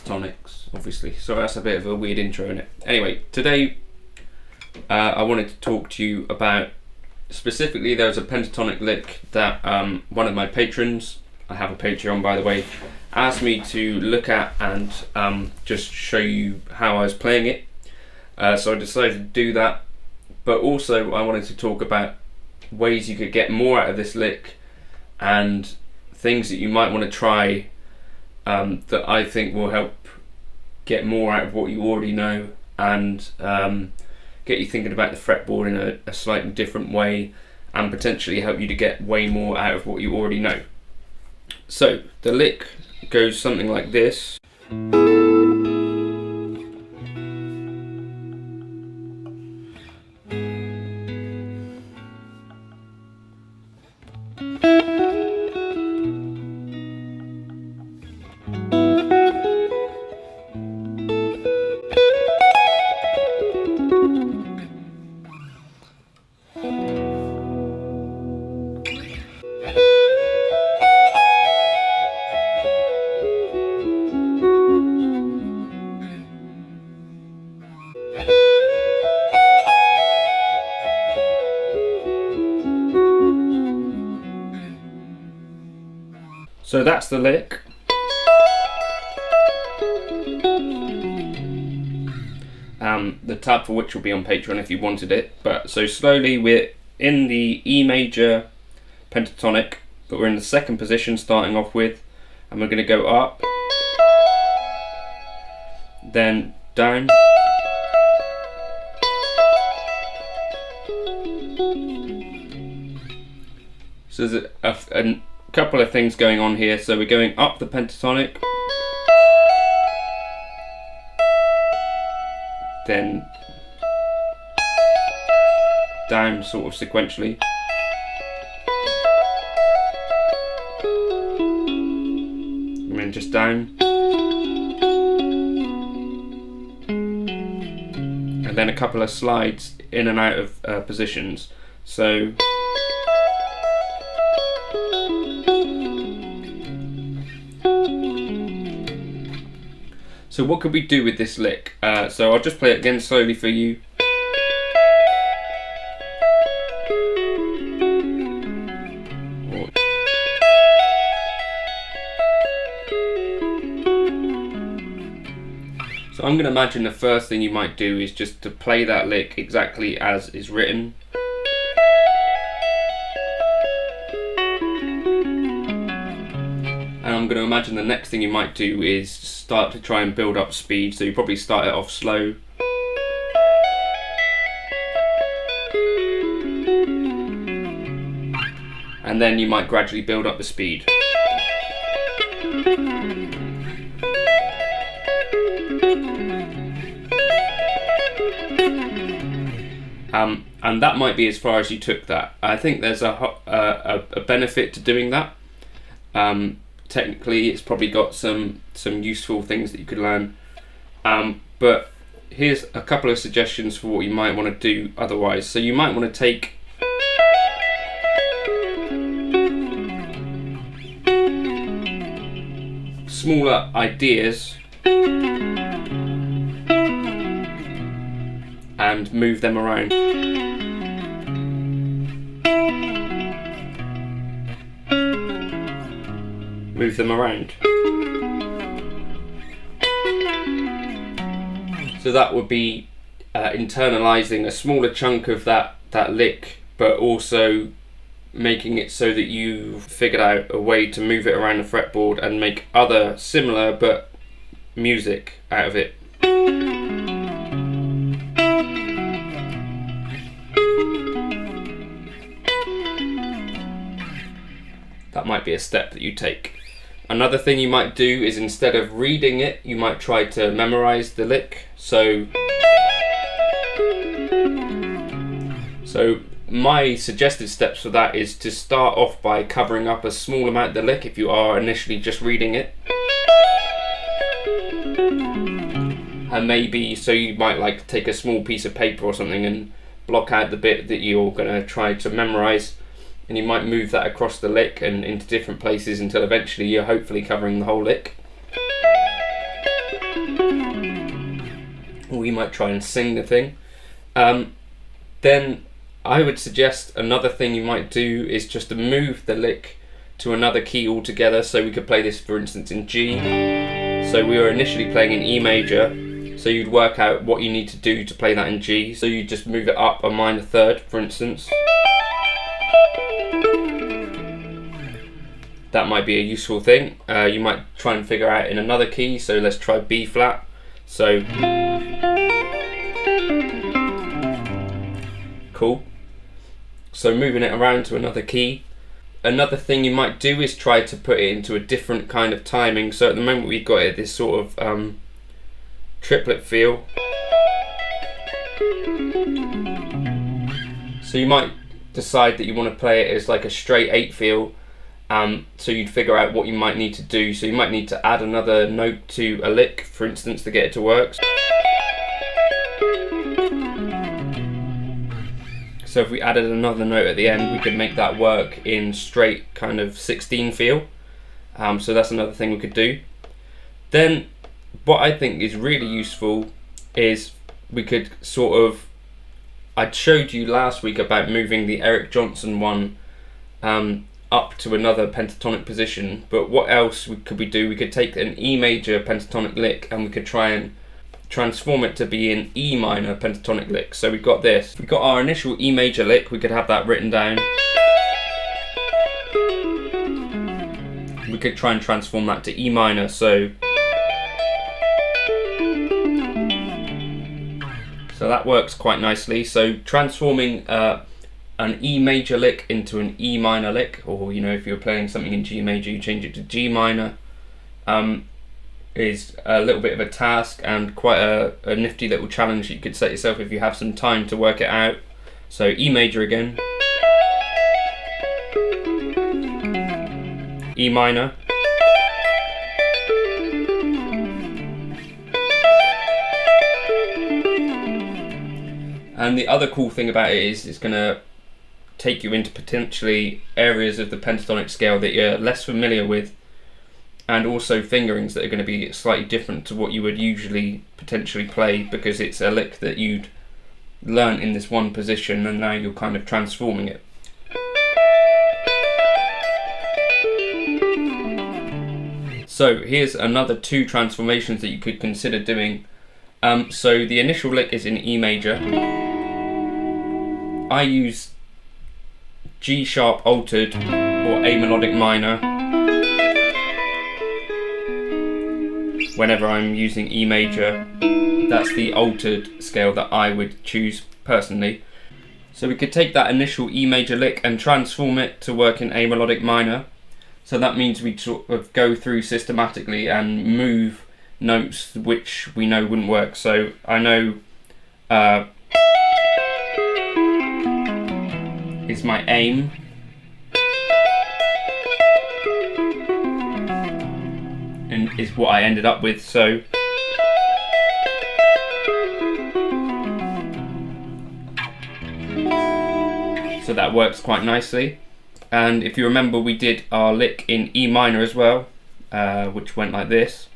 pentatonics, obviously. So that's a bit of a weird intro in it. Anyway, today I wanted to talk to you about, specifically there's a pentatonic lick that one of my patrons, I have a Patreon by the way, asked me to look at and just show you how I was playing it. So I decided to do that, but also I wanted to talk about ways you could get more out of this lick and things that you might want to try that I think will help get more out of what you already know and get you thinking about the fretboard in a slightly different way and potentially help you to get way more out of what you already know. So the lick goes something like this. So that's the lick. The tab for which will be on Patreon if you wanted it. But so slowly we're in the E major pentatonic, but we're in the second position starting off with, and we're going to go up, then down, so there's a couple of things going on here. So we're going up the pentatonic, then down sort of sequentially, and then just down, and then a couple of slides in and out of positions. So what could we do with this lick? So I'll just play it again slowly for you. So I'm going to imagine the first thing you might do is just to play that lick exactly as is written. And I'm going to imagine the next thing you might do is start to try and build up speed. So you probably start it off slow. And then you might gradually build up the speed. And that might be as far as you took that. I think there's a benefit to doing that. Technically it's probably got some useful things that you could learn, but here's a couple of suggestions for what you might want to do otherwise. So you might want to take smaller ideas and move them around. Move them around. So that would be internalizing a smaller chunk of that lick, but also making it so that you figured out a way to move it around the fretboard and make other similar but music out of it. That might be a step that you take. Another thing you might do is, instead of reading it, you might try to memorize the lick. So my suggested steps for that is to start off by covering up a small amount of the lick if you are initially just reading it. And maybe, so you might like take a small piece of paper or something and block out the bit that you're going to try to memorize, and you might move that across the lick and into different places until eventually you're hopefully covering the whole lick. We might try and sing the thing. Then I would suggest another thing you might do is just to move the lick to another key altogether. So we could play this, for instance, in G. So we were initially playing in E major, so you'd work out what you need to do to play that in G. So you just move it up a minor third, for instance. That might be a useful thing. You might try and figure out in another key, so let's try B flat. So, cool. So moving it around to another key. Another thing you might do is try to put it into a different kind of timing. So at the moment we've got it this sort of triplet feel. So you might decide that you want to play it as like a straight 8 feel. So you'd figure out what you might need to do. So you might need to add another note to a lick, for instance, to get it to work. So if we added another note at the end, we could make that work in straight kind of 16 feel. So that's another thing we could do. Then what I think is really useful is we could sort of, I showed you last week about moving the Eric Johnson one up to another pentatonic position, but what else could we do? We could take an E major pentatonic lick and we could try and transform it to be an E minor pentatonic lick. So we've got this. We've got our initial E major lick, we could have that written down. We could try and transform that to E minor, so that works quite nicely. So transforming an E major lick into an E minor lick, or if you're playing something in G major, you change it to G minor, is a little bit of a task and quite a nifty little challenge you could set yourself if you have some time to work it out. So E major again, E minor, and the other cool thing about it is it's going to take you into potentially areas of the pentatonic scale that you're less familiar with, and also fingerings that are going to be slightly different to what you would usually potentially play, because it's a lick that you'd learn in this one position and now you're kind of transforming it. So here's another 2 transformations that you could consider doing. So the initial lick is in E major. I use G sharp altered or A melodic minor whenever I'm using E major. That's the altered scale that I would choose personally. So we could take that initial E major lick and transform it to work in A melodic minor. So that means we sort of go through systematically and move notes which we know wouldn't work. So I know is my aim, and is what I ended up with. So that works quite nicely. And if you remember, we did our lick in E minor as well, which went like this.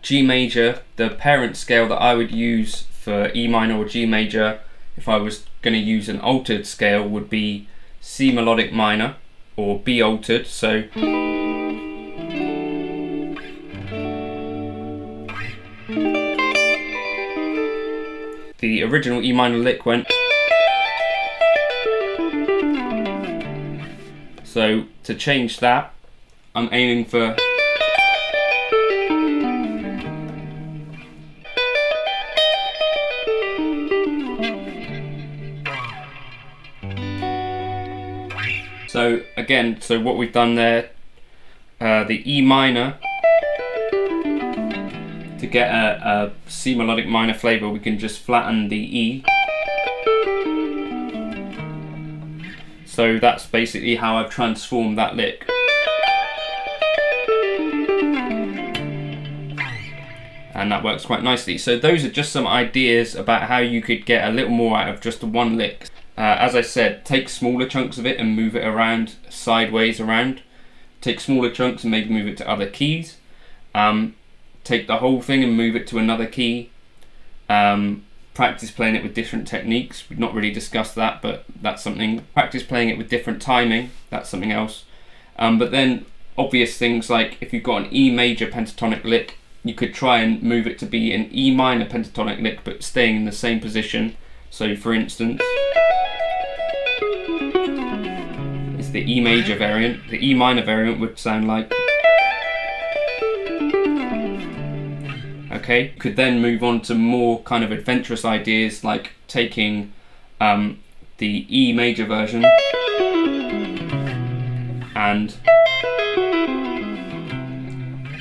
G major, the parent scale that I would use for E minor or G major if I was going to use an altered scale would be C melodic minor or B altered. So the original E minor lick went. So to change that, I'm aiming for So again, so what we've done there, the E minor, to get a C melodic minor flavour, we can just flatten the E. So that's basically how I've transformed that lick. And that works quite nicely. So those are just some ideas about how you could get a little more out of just the one lick. As I said, take smaller chunks of it and move it around, sideways around. take smaller chunks and maybe move it to other keys. Take the whole thing and move it to another key. Practice playing it with different techniques. We've not really discussed that, but that's something. Practice playing it with different timing. That's something else. But then obvious things like if you've got an E major pentatonic lick, you could try and move it to be an E minor pentatonic lick, but staying in the same position. So for instance, it's the E major variant. The E minor variant would sound like. Okay, you could then move on to more kind of adventurous ideas, like taking the E major version and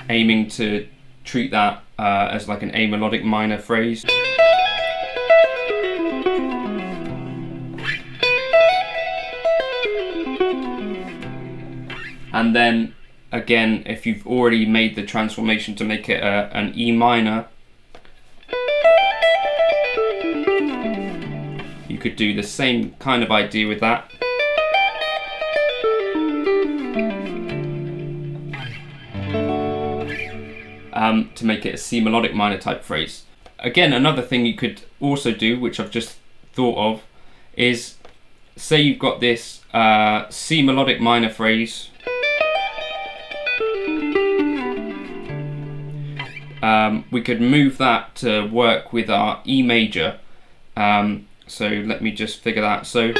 aiming to treat that as like an A melodic minor phrase. And then again, if you've already made the transformation to make it an E minor, you could do the same kind of idea with that. To make it a C melodic minor type phrase. Again, another thing you could also do, which I've just thought of, is say you've got this C melodic minor phrase. We could move that to work with our E major. So let me just figure that. So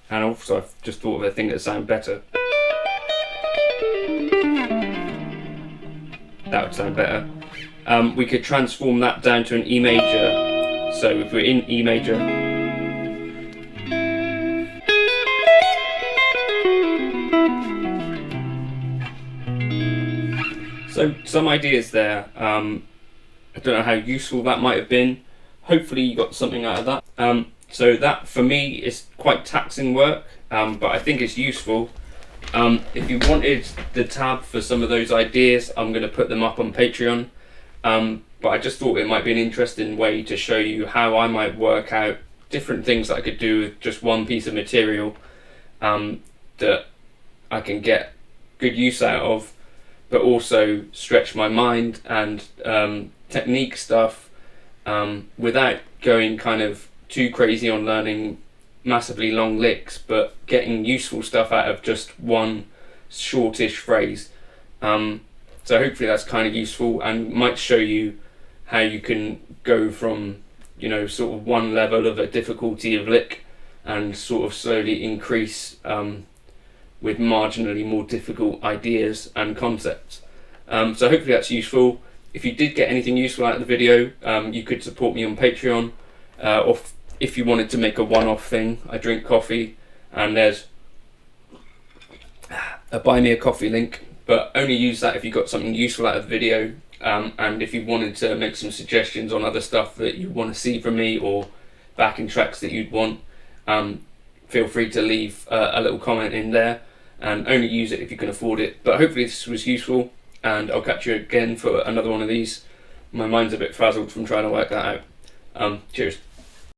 and also I've just thought of a thing that sounds better. That would sound better. We could transform that down to an E major. So if we're in E major, so some ideas there. I don't know how useful that might have been. Hopefully you got something out of that. So that for me is quite taxing work, but I think it's useful. If you wanted the tab for some of those ideas, I'm going to put them up on Patreon. But I just thought it might be an interesting way to show you how I might work out different things that I could do with just one piece of material that I can get good use out of, but also stretch my mind and technique stuff without going kind of too crazy on learning massively long licks, but getting useful stuff out of just one shortish phrase. So hopefully that's kind of useful and might show you how you can go from, you know, sort of one level of a difficulty of lick and sort of slowly increase with marginally more difficult ideas and concepts. So hopefully that's useful. If you did get anything useful out of the video, you could support me on Patreon, or if you wanted to make a one-off thing. I drink coffee and there's a buy me a coffee link, but only use that if you got something useful out of the video. And if you wanted to make some suggestions on other stuff that you want to see from me, or backing tracks that you'd want, feel free to leave a little comment in there, and only use it if you can afford it. But hopefully this was useful, and I'll catch you again for another one of these. My mind's a bit frazzled from trying to work that out. Cheers.